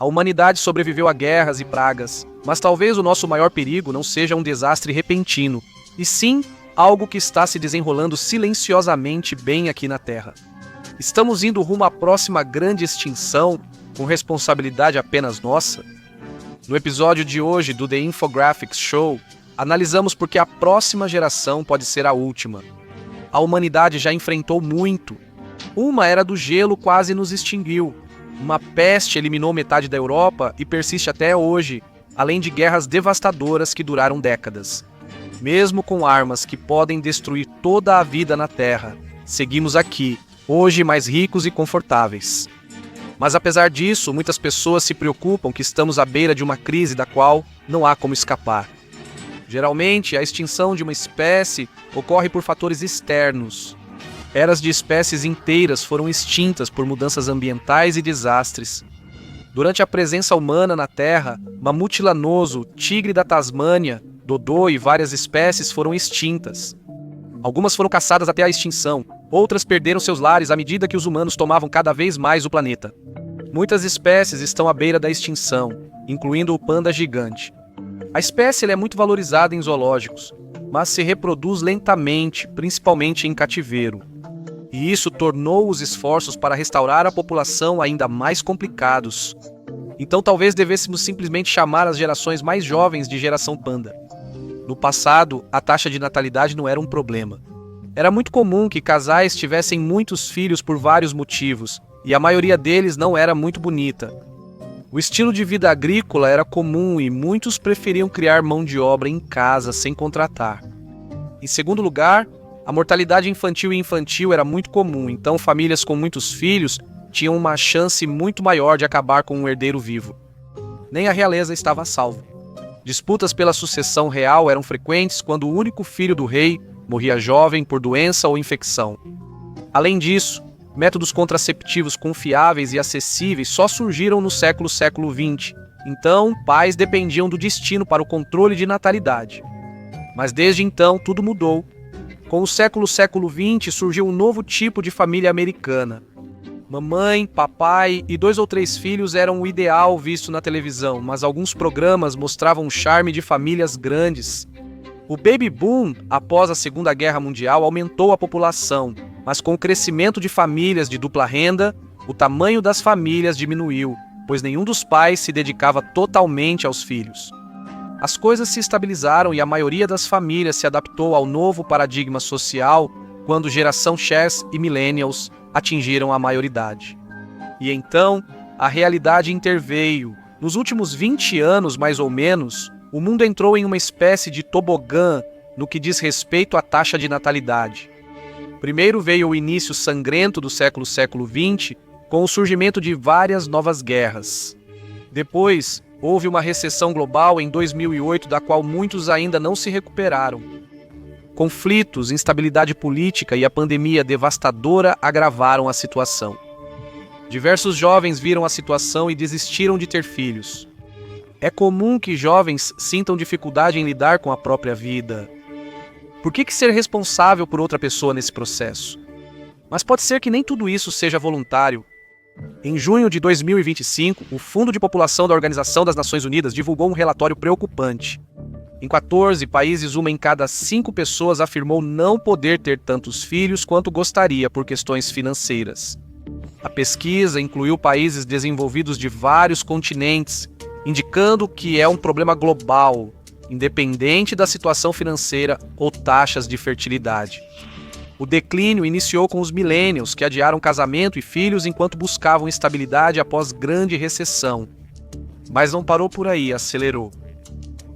A humanidade sobreviveu a guerras e pragas, mas talvez o nosso maior perigo não seja um desastre repentino, e sim algo que está se desenrolando silenciosamente bem aqui na Terra. Estamos indo rumo à próxima grande extinção, com responsabilidade apenas nossa? No episódio de hoje do The Infographics Show, analisamos por que a próxima geração pode ser a última. A humanidade já enfrentou muito. Uma era do gelo quase nos extinguiu. Uma peste eliminou metade da Europa e persiste até hoje, além de guerras devastadoras que duraram décadas. Mesmo com armas que podem destruir toda a vida na Terra, seguimos aqui, hoje mais ricos e confortáveis. Mas apesar disso, muitas pessoas se preocupam que estamos à beira de uma crise da qual não há como escapar. Geralmente, a extinção de uma espécie ocorre por fatores externos. Eras de espécies inteiras foram extintas por mudanças ambientais e desastres. Durante a presença humana na Terra, mamute lanoso, tigre da Tasmânia, dodô e várias espécies foram extintas. Algumas foram caçadas até a extinção, outras perderam seus lares à medida que os humanos tomavam cada vez mais o planeta. Muitas espécies estão à beira da extinção, incluindo o panda gigante. A espécie é muito valorizada em zoológicos, mas se reproduz lentamente, principalmente em cativeiro. E isso tornou os esforços para restaurar a população ainda mais complicados. Então talvez devêssemos simplesmente chamar as gerações mais jovens de geração panda. No passado, a taxa de natalidade não era um problema. Era muito comum que casais tivessem muitos filhos por vários motivos, e a maioria deles não era muito bonita. O estilo de vida agrícola era comum e muitos preferiam criar mão de obra em casa sem contratar. Em segundo lugar, a mortalidade infantil era muito comum, então famílias com muitos filhos tinham uma chance muito maior de acabar com um herdeiro vivo. Nem a realeza estava a salvo. Disputas pela sucessão real eram frequentes quando o único filho do rei morria jovem por doença ou infecção. Além disso, métodos contraceptivos confiáveis e acessíveis só surgiram no século XX. Então, pais dependiam do destino para o controle de natalidade. Mas desde então, tudo mudou. Com o século XX surgiu um novo tipo de família americana. Mamãe, papai e 2 ou 3 filhos eram o ideal visto na televisão, mas alguns programas mostravam um charme de famílias grandes. O baby boom, após a Segunda Guerra Mundial, aumentou a população, mas com o crescimento de famílias de dupla renda, o tamanho das famílias diminuiu, pois nenhum dos pais se dedicava totalmente aos filhos. As coisas se estabilizaram e a maioria das famílias se adaptou ao novo paradigma social quando geração X e Millennials atingiram a maioridade. E então, a realidade interveio. Nos últimos 20 anos, mais ou menos, o mundo entrou em uma espécie de tobogã no que diz respeito à taxa de natalidade. Primeiro veio o início sangrento do século XX, com o surgimento de várias novas guerras. Depois, houve uma recessão global em 2008, da qual muitos ainda não se recuperaram. Conflitos, instabilidade política e a pandemia devastadora agravaram a situação. Diversos jovens viram a situação e desistiram de ter filhos. É comum que jovens sintam dificuldade em lidar com a própria vida. Por que ser responsável por outra pessoa nesse processo? Mas pode ser que nem tudo isso seja voluntário. Em junho de 2025, o Fundo de População da Organização das Nações Unidas divulgou um relatório preocupante. Em 14 países, 1 em cada 5 pessoas afirmou não poder ter tantos filhos quanto gostaria por questões financeiras. A pesquisa incluiu países desenvolvidos de vários continentes, indicando que é um problema global, independente da situação financeira ou taxas de fertilidade. O declínio iniciou com os millennials, que adiaram casamento e filhos enquanto buscavam estabilidade após grande recessão. Mas não parou por aí, acelerou.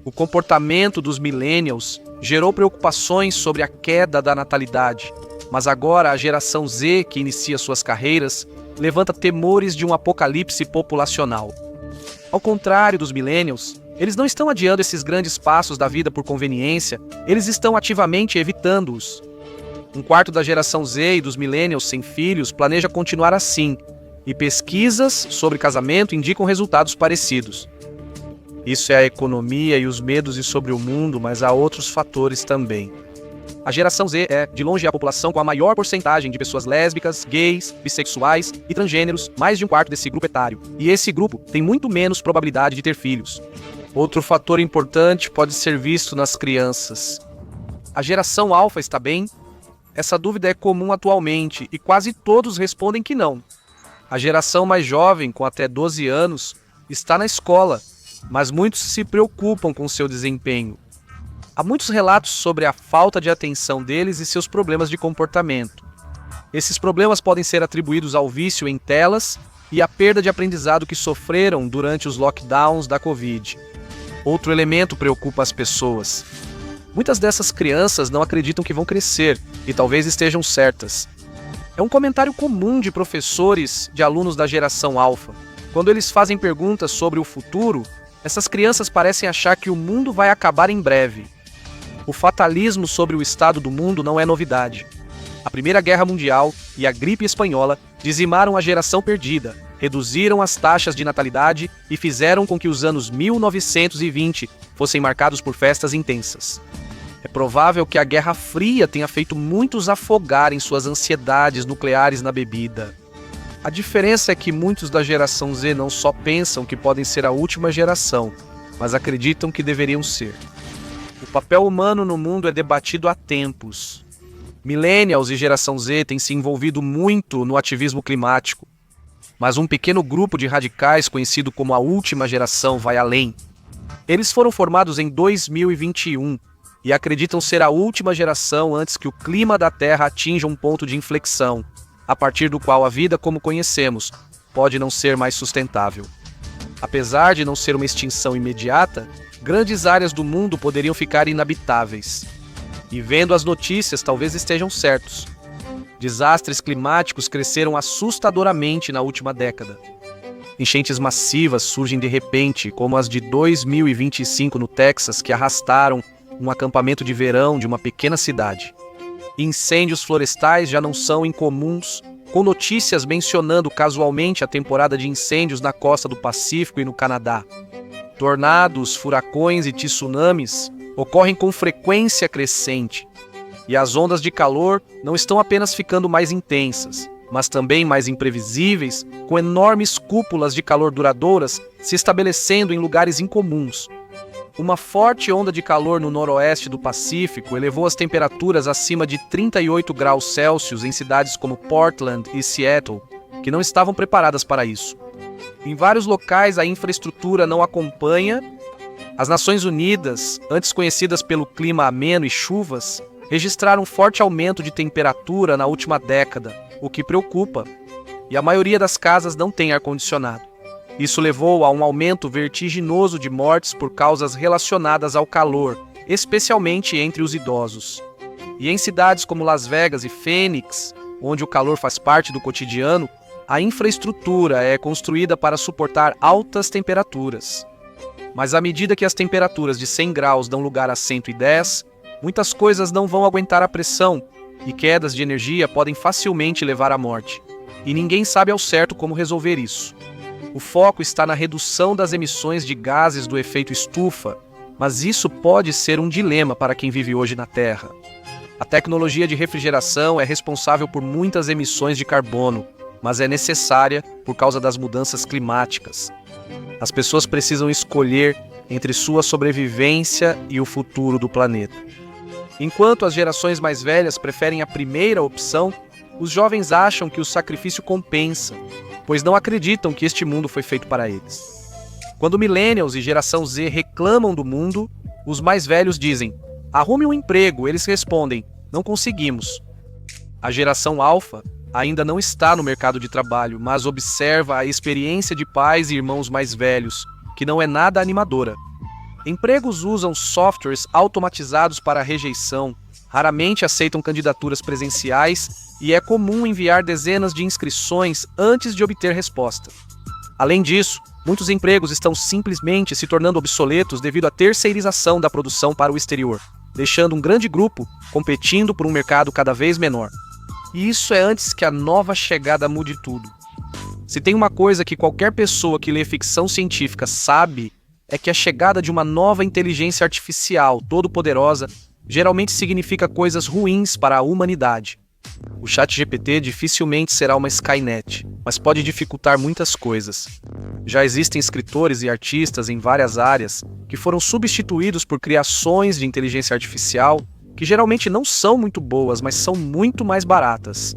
O comportamento dos millennials gerou preocupações sobre a queda da natalidade, mas agora a geração Z, que inicia suas carreiras, levanta temores de um apocalipse populacional. Ao contrário dos millennials, eles não estão adiando esses grandes passos da vida por conveniência, eles estão ativamente evitando-os. Um quarto da geração Z e dos millennials sem filhos planeja continuar assim, e pesquisas sobre casamento indicam resultados parecidos. Isso é a economia e os medos sobre o mundo, mas há outros fatores também. A geração Z é, de longe, a população com a maior porcentagem de pessoas lésbicas, gays, bissexuais e transgêneros, mais de um quarto desse grupo etário. E esse grupo tem muito menos probabilidade de ter filhos. Outro fator importante pode ser visto nas crianças. A geração alfa está bem? Essa dúvida é comum atualmente e quase todos respondem que não. A geração mais jovem, com até 12 anos, está na escola, mas muitos se preocupam com seu desempenho. Há muitos relatos sobre a falta de atenção deles e seus problemas de comportamento. Esses problemas podem ser atribuídos ao vício em telas e à perda de aprendizado que sofreram durante os lockdowns da Covid. Outro elemento preocupa as pessoas. Muitas dessas crianças não acreditam que vão crescer e talvez estejam certas. É um comentário comum de professores de alunos da geração alfa. Quando eles fazem perguntas sobre o futuro, essas crianças parecem achar que o mundo vai acabar em breve. O fatalismo sobre o estado do mundo não é novidade. A Primeira Guerra Mundial e a gripe espanhola dizimaram a geração perdida, reduziram as taxas de natalidade e fizeram com que os anos 1920 fossem marcados por festas intensas. É provável que a Guerra Fria tenha feito muitos afogar em suas ansiedades nucleares na bebida. A diferença é que muitos da geração Z não só pensam que podem ser a última geração, mas acreditam que deveriam ser. O papel humano no mundo é debatido há tempos. Millennials e geração Z têm se envolvido muito no ativismo climático, mas um pequeno grupo de radicais conhecido como a última geração vai além. Eles foram formados em 2021 e acreditam ser a última geração antes que o clima da Terra atinja um ponto de inflexão, a partir do qual a vida como conhecemos pode não ser mais sustentável. Apesar de não ser uma extinção imediata, grandes áreas do mundo poderiam ficar inabitáveis. E vendo as notícias, talvez estejam certos. Desastres climáticos cresceram assustadoramente na última década. Enchentes massivas surgem de repente, como as de 2025 no Texas, que arrastaram um acampamento de verão de uma pequena cidade. Incêndios florestais já não são incomuns, com notícias mencionando casualmente a temporada de incêndios na costa do Pacífico e no Canadá. Tornados, furacões e tsunamis ocorrem com frequência crescente. E as ondas de calor não estão apenas ficando mais intensas, mas também mais imprevisíveis, com enormes cúpulas de calor duradouras se estabelecendo em lugares incomuns. Uma forte onda de calor no noroeste do Pacífico elevou as temperaturas acima de 38 graus Celsius em cidades como Portland e Seattle, que não estavam preparadas para isso. Em vários locais a infraestrutura não acompanha. As Nações Unidas, antes conhecidas pelo clima ameno e chuvas, registraram um forte aumento de temperatura na última década, o que preocupa. E a maioria das casas não tem ar-condicionado. Isso levou a um aumento vertiginoso de mortes por causas relacionadas ao calor, especialmente entre os idosos. E em cidades como Las Vegas e Phoenix, onde o calor faz parte do cotidiano, a infraestrutura é construída para suportar altas temperaturas. Mas à medida que as temperaturas de 100 graus dão lugar a 110, muitas coisas não vão aguentar a pressão e quedas de energia podem facilmente levar à morte. E ninguém sabe ao certo como resolver isso. O foco está na redução das emissões de gases do efeito estufa, mas isso pode ser um dilema para quem vive hoje na Terra. A tecnologia de refrigeração é responsável por muitas emissões de carbono, mas é necessária por causa das mudanças climáticas. As pessoas precisam escolher entre sua sobrevivência e o futuro do planeta. Enquanto as gerações mais velhas preferem a primeira opção, os jovens acham que o sacrifício compensa, pois não acreditam que este mundo foi feito para eles. Quando millennials e geração Z reclamam do mundo, os mais velhos dizem: arrume um emprego. Eles respondem: não conseguimos. A geração alfa ainda não está no mercado de trabalho, mas observa a experiência de pais e irmãos mais velhos, que não é nada animadora. Empregos usam softwares automatizados para rejeição, raramente aceitam candidaturas presenciais e é comum enviar dezenas de inscrições antes de obter resposta. Além disso, muitos empregos estão simplesmente se tornando obsoletos devido à terceirização da produção para o exterior, deixando um grande grupo competindo por um mercado cada vez menor. E isso é antes que a nova chegada mude tudo. Se tem uma coisa que qualquer pessoa que lê ficção científica sabe, é que a chegada de uma nova inteligência artificial todo-poderosa geralmente significa coisas ruins para a humanidade. O ChatGPT dificilmente será uma Skynet, mas pode dificultar muitas coisas. Já existem escritores e artistas em várias áreas que foram substituídos por criações de inteligência artificial que geralmente não são muito boas, mas são muito mais baratas.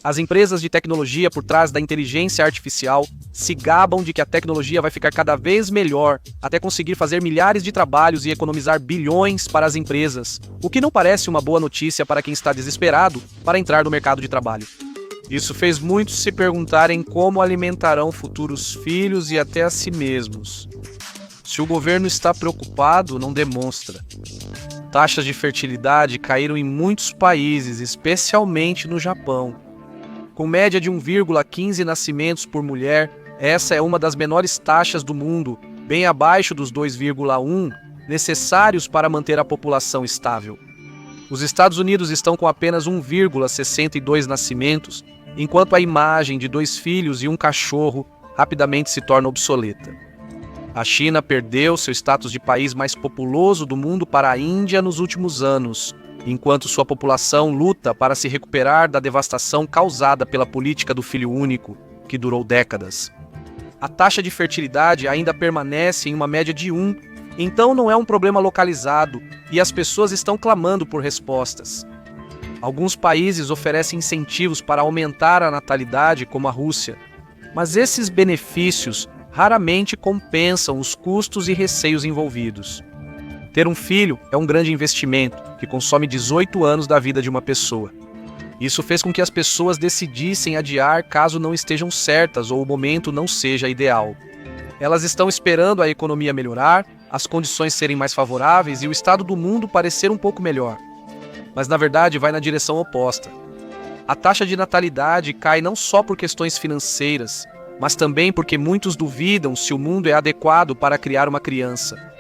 As empresas de tecnologia por trás da inteligência artificial se gabam de que a tecnologia vai ficar cada vez melhor, até conseguir fazer milhares de trabalhos e economizar bilhões para as empresas, o que não parece uma boa notícia para quem está desesperado para entrar no mercado de trabalho. Isso fez muitos se perguntarem como alimentarão futuros filhos e até a si mesmos. Se o governo está preocupado, não demonstra. Taxas de fertilidade caíram em muitos países, especialmente no Japão. Com média de 1,15 nascimentos por mulher, essa é uma das menores taxas do mundo, bem abaixo dos 2,1 necessários para manter a população estável. Os Estados Unidos estão com apenas 1,62 nascimentos, enquanto a imagem de 2 filhos e um cachorro rapidamente se torna obsoleta. A China perdeu seu status de país mais populoso do mundo para a Índia nos últimos anos, enquanto sua população luta para se recuperar da devastação causada pela política do filho único, que durou décadas. A taxa de fertilidade ainda permanece em uma média de 1, então não é um problema localizado e as pessoas estão clamando por respostas. Alguns países oferecem incentivos para aumentar a natalidade, como a Rússia, mas esses benefícios raramente compensam os custos e receios envolvidos. Ter um filho é um grande investimento que consome 18 anos da vida de uma pessoa. Isso fez com que as pessoas decidissem adiar caso não estejam certas ou o momento não seja ideal. Elas estão esperando a economia melhorar, as condições serem mais favoráveis e o estado do mundo parecer um pouco melhor. Mas na verdade vai na direção oposta. A taxa de natalidade cai não só por questões financeiras, mas também porque muitos duvidam se o mundo é adequado para criar uma criança.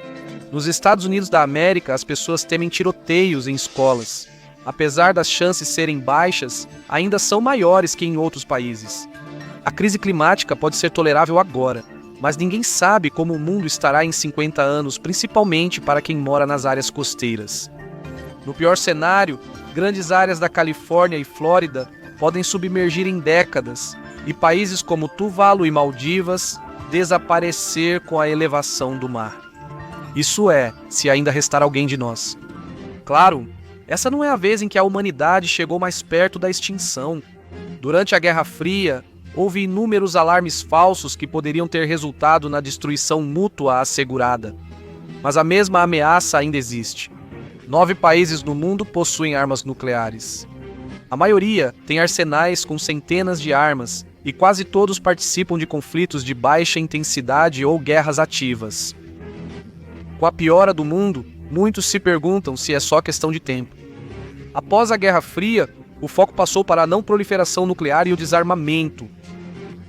Nos Estados Unidos da América, as pessoas temem tiroteios em escolas. Apesar das chances serem baixas, ainda são maiores que em outros países. A crise climática pode ser tolerável agora, mas ninguém sabe como o mundo estará em 50 anos, principalmente para quem mora nas áreas costeiras. No pior cenário, grandes áreas da Califórnia e Flórida podem submergir em décadas, e países como Tuvalu e Maldivas desaparecer com a elevação do mar. Isso é, se ainda restar alguém de nós. Claro, essa não é a vez em que a humanidade chegou mais perto da extinção. Durante a Guerra Fria, houve inúmeros alarmes falsos que poderiam ter resultado na destruição mútua assegurada. Mas a mesma ameaça ainda existe. 9 países no mundo possuem armas nucleares. A maioria tem arsenais com centenas de armas, e quase todos participam de conflitos de baixa intensidade ou guerras ativas. Com a piora do mundo, muitos se perguntam se é só questão de tempo. Após a Guerra Fria, o foco passou para a não proliferação nuclear e o desarmamento.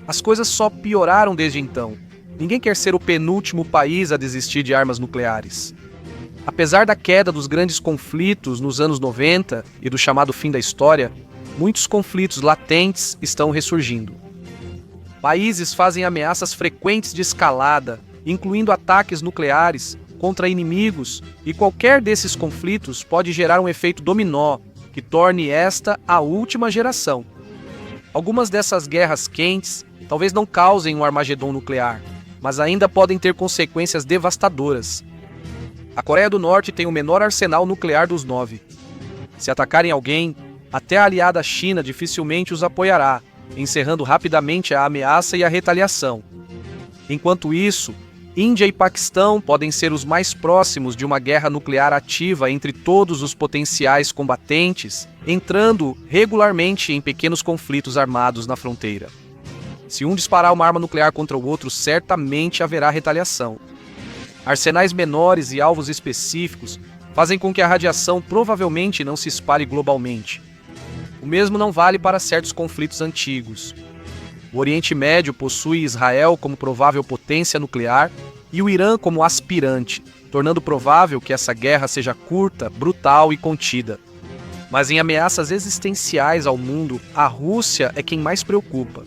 As coisas só pioraram desde então. Ninguém quer ser o penúltimo país a desistir de armas nucleares. Apesar da queda dos grandes conflitos nos anos 90 e do chamado fim da história, muitos conflitos latentes estão ressurgindo. Países fazem ameaças frequentes de escalada, incluindo ataques nucleares contra inimigos, e qualquer desses conflitos pode gerar um efeito dominó que torne esta a última geração. Algumas dessas guerras quentes talvez não causem um Armagedon nuclear, mas ainda podem ter consequências devastadoras. A Coreia do Norte tem o menor arsenal nuclear dos 9. Se atacarem alguém, até a aliada China dificilmente os apoiará, encerrando rapidamente a ameaça e a retaliação. Enquanto isso, Índia e Paquistão podem ser os mais próximos de uma guerra nuclear ativa entre todos os potenciais combatentes, entrando regularmente em pequenos conflitos armados na fronteira. Se um disparar uma arma nuclear contra o outro, certamente haverá retaliação. Arsenais menores e alvos específicos fazem com que a radiação provavelmente não se espalhe globalmente. O mesmo não vale para certos conflitos antigos. O Oriente Médio possui Israel como provável potência nuclear e o Irã como aspirante, tornando provável que essa guerra seja curta, brutal e contida. Mas em ameaças existenciais ao mundo, a Rússia é quem mais preocupa.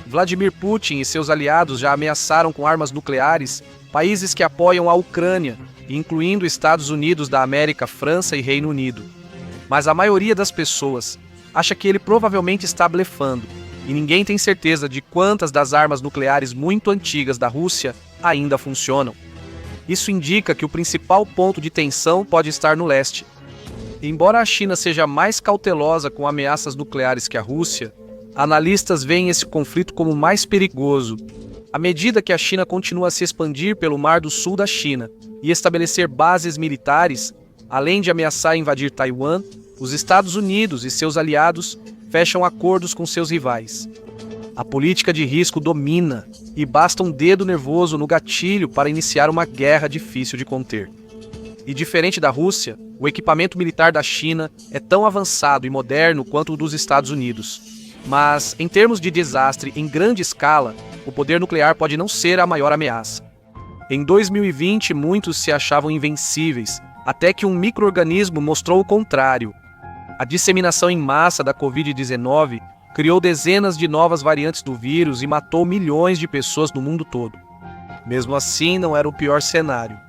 Vladimir Putin e seus aliados já ameaçaram com armas nucleares países que apoiam a Ucrânia, incluindo Estados Unidos da América, França e Reino Unido. Mas a maioria das pessoas acha que ele provavelmente está blefando, e ninguém tem certeza de quantas das armas nucleares muito antigas da Rússia ainda funcionam. Isso indica que o principal ponto de tensão pode estar no leste. Embora a China seja mais cautelosa com ameaças nucleares que a Rússia, analistas veem esse conflito como mais perigoso, à medida que a China continua a se expandir pelo Mar do Sul da China e estabelecer bases militares, além de ameaçar invadir Taiwan. Os Estados Unidos e seus aliados fecham acordos com seus rivais. A política de risco domina e basta um dedo nervoso no gatilho para iniciar uma guerra difícil de conter. E diferente da Rússia, o equipamento militar da China é tão avançado e moderno quanto o dos Estados Unidos. Mas, em termos de desastre em grande escala, o poder nuclear pode não ser a maior ameaça. Em 2020, muitos se achavam invencíveis, até que um micro-organismo mostrou o contrário. A disseminação em massa da Covid-19 criou dezenas de novas variantes do vírus e matou milhões de pessoas no mundo todo. Mesmo assim, não era o pior cenário.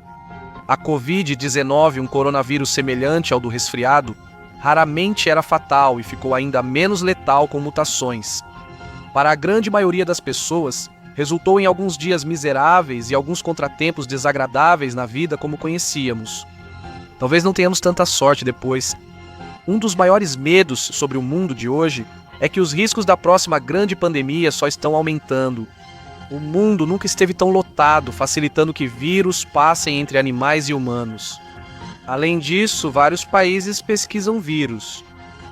A Covid-19, um coronavírus semelhante ao do resfriado, raramente era fatal e ficou ainda menos letal com mutações. Para a grande maioria das pessoas, resultou em alguns dias miseráveis e alguns contratempos desagradáveis na vida como conhecíamos. Talvez não tenhamos tanta sorte depois. Um dos maiores medos sobre o mundo de hoje é que os riscos da próxima grande pandemia só estão aumentando. O mundo nunca esteve tão lotado, facilitando que vírus passem entre animais e humanos. Além disso, vários países pesquisam vírus.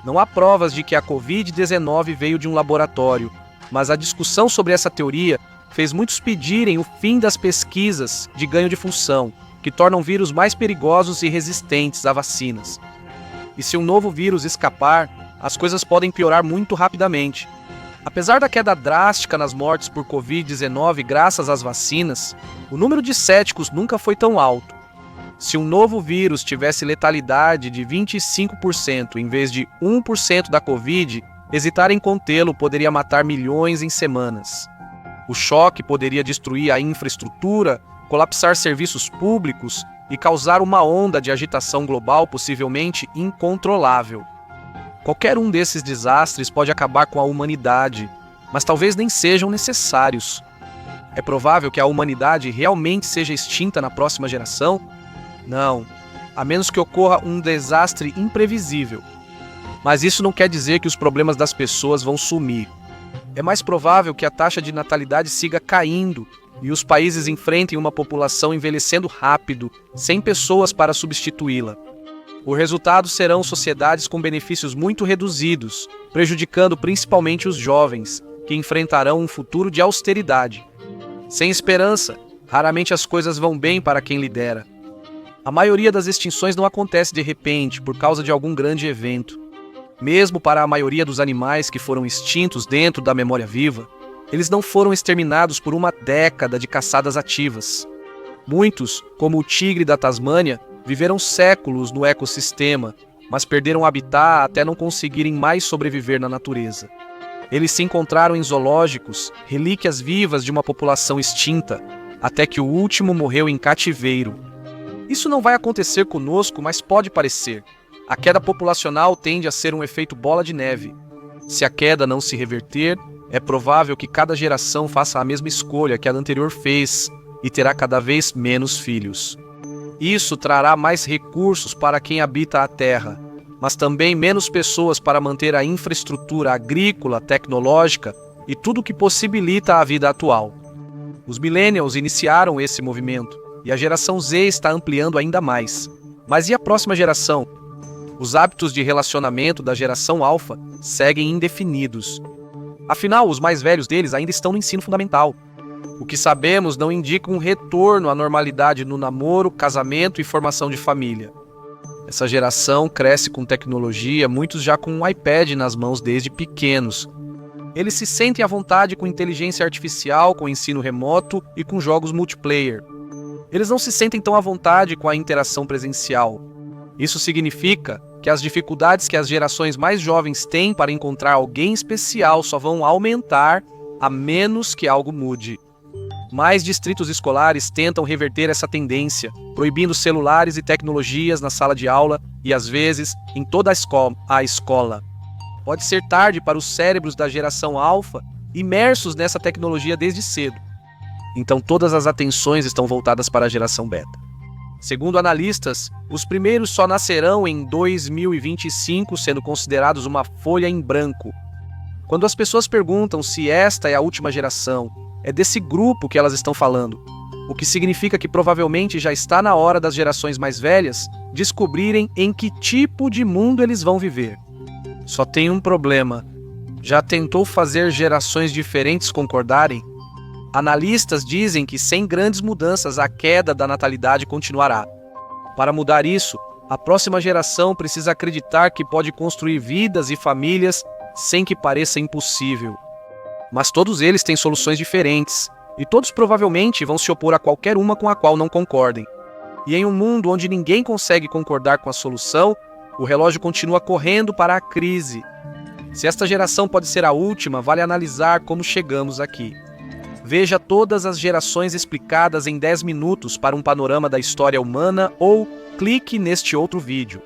Não há provas de que a Covid-19 veio de um laboratório, mas a discussão sobre essa teoria fez muitos pedirem o fim das pesquisas de ganho de função, que tornam vírus mais perigosos e resistentes a vacinas. E se um novo vírus escapar, as coisas podem piorar muito rapidamente. Apesar da queda drástica nas mortes por Covid-19 graças às vacinas, o número de céticos nunca foi tão alto. Se um novo vírus tivesse letalidade de 25% em vez de 1% da Covid, hesitar em contê-lo poderia matar milhões em semanas. O choque poderia destruir a infraestrutura, colapsar serviços públicos e causar uma onda de agitação global possivelmente incontrolável. Qualquer um desses desastres pode acabar com a humanidade, mas talvez nem sejam necessários. É provável que a humanidade realmente seja extinta na próxima geração? Não, a menos que ocorra um desastre imprevisível. Mas isso não quer dizer que os problemas das pessoas vão sumir. É mais provável que a taxa de natalidade siga caindo e os países enfrentem uma população envelhecendo rápido, sem pessoas para substituí-la. O resultado serão sociedades com benefícios muito reduzidos, prejudicando principalmente os jovens, que enfrentarão um futuro de austeridade. Sem esperança, raramente as coisas vão bem para quem lidera. A maioria das extinções não acontece de repente, por causa de algum grande evento. Mesmo para a maioria dos animais que foram extintos dentro da memória viva, eles não foram exterminados por uma década de caçadas ativas. Muitos, como o tigre da Tasmânia, viveram séculos no ecossistema, mas perderam o habitat até não conseguirem mais sobreviver na natureza. Eles se encontraram em zoológicos, relíquias vivas de uma população extinta, até que o último morreu em cativeiro. Isso não vai acontecer conosco, mas pode parecer. A queda populacional tende a ser um efeito bola de neve. Se a queda não se reverter, é provável que cada geração faça a mesma escolha que a anterior fez e terá cada vez menos filhos. Isso trará mais recursos para quem habita a Terra, mas também menos pessoas para manter a infraestrutura agrícola, tecnológica e tudo o que possibilita a vida atual. Os millennials iniciaram esse movimento e a geração Z está ampliando ainda mais. Mas e a próxima geração? Os hábitos de relacionamento da geração Alpha seguem indefinidos. Afinal, os mais velhos deles ainda estão no ensino fundamental. O que sabemos não indica um retorno à normalidade no namoro, casamento e formação de família. Essa geração cresce com tecnologia, muitos já com um iPad nas mãos desde pequenos. Eles se sentem à vontade com inteligência artificial, com ensino remoto e com jogos multiplayer. Eles não se sentem tão à vontade com a interação presencial. Isso significa que as dificuldades que as gerações mais jovens têm para encontrar alguém especial só vão aumentar a menos que algo mude. Mais distritos escolares tentam reverter essa tendência, proibindo celulares e tecnologias na sala de aula e, às vezes, em toda a escola. Pode ser tarde para os cérebros da geração alfa, imersos nessa tecnologia desde cedo. Então todas as atenções estão voltadas para a geração beta. Segundo analistas, os primeiros só nascerão em 2025, sendo considerados uma folha em branco. Quando as pessoas perguntam se esta é a última geração, é desse grupo que elas estão falando, o que significa que provavelmente já está na hora das gerações mais velhas descobrirem em que tipo de mundo eles vão viver. Só tem um problema. Já tentou fazer gerações diferentes concordarem? Analistas dizem que sem grandes mudanças a queda da natalidade continuará. Para mudar isso, a próxima geração precisa acreditar que pode construir vidas e famílias sem que pareça impossível. Mas todos eles têm soluções diferentes, e todos provavelmente vão se opor a qualquer uma com a qual não concordem. E em um mundo onde ninguém consegue concordar com a solução, o relógio continua correndo para a crise. Se esta geração pode ser a última, vale analisar como chegamos aqui. Veja todas as gerações explicadas em 10 minutos para um panorama da história humana ou clique neste outro vídeo.